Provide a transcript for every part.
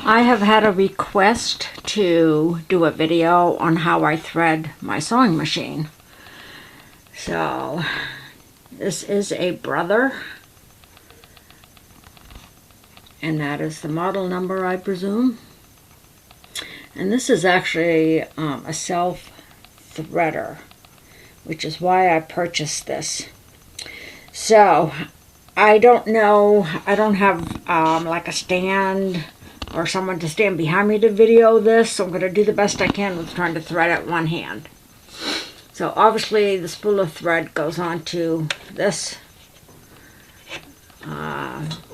I have had a request to do a video on how I thread my sewing machine. So this is a Brother, and that is the model number, I presume. And this is actually a self threader, which is why I purchased this. So I don't know, I don't have like a stand or someone to stand behind me to video this, so I'm going to do the best I can with trying to thread it one hand. So obviously the spool of thread goes onto this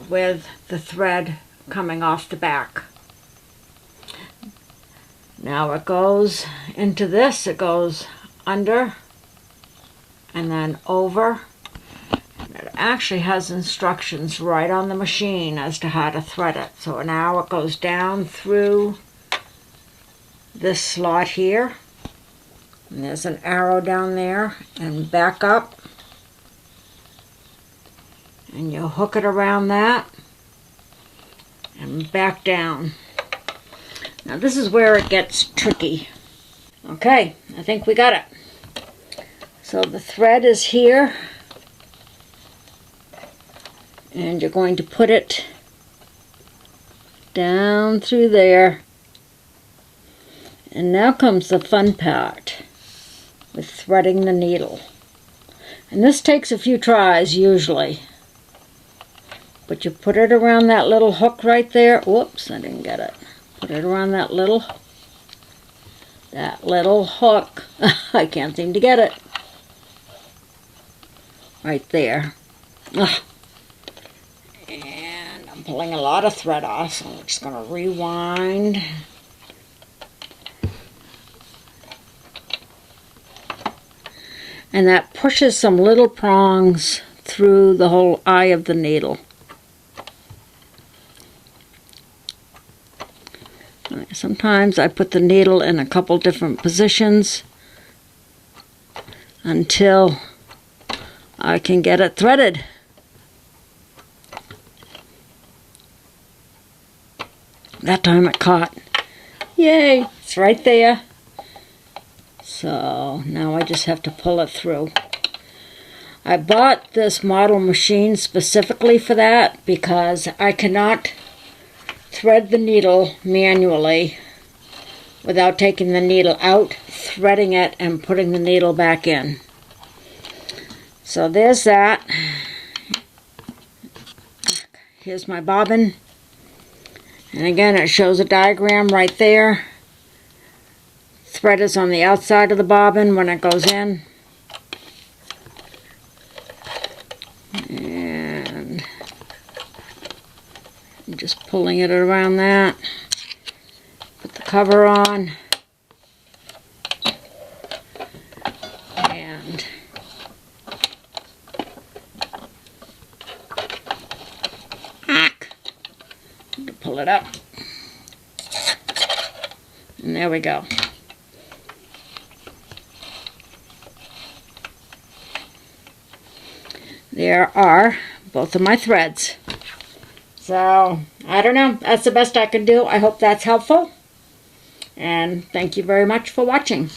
with the thread coming off the back. Now it goes into this, it goes under and then over. It actually has instructions right on the machine as to how to thread it. So now it goes down through this slot here. And there's an arrow down there, and back up. And you hook it around that and back down. Now this is where it gets tricky. Okay, I think we got it. So the thread is here. And you're going to put it down through there. And now comes the fun part with threading the needle. And this takes a few tries usually. But you put it around that little hook right there. Whoops, I didn't get it. Put it around that little hook. I can't seem to get it. Right there. Ugh. And I'm pulling a lot of thread off, so I'm just going to rewind. And that pushes some little prongs through the whole eye of the needle. Sometimes I put the needle in a couple different positions until I can get it threaded. That time it caught. Yay! It's right there. So now I just have to pull it through. I bought this model machine specifically for that because I cannot thread the needle manually without taking the needle out, threading it, and putting the needle back in. So there's that. Here's my bobbin. And again, it shows a diagram right there. Thread is on the outside of the bobbin when it goes in. And I'm just pulling it around that. Put the cover on. And pull it up. And there we go. There are both of my threads. So, I don't know. That's the best I can do. I hope that's helpful. And thank you very much for watching.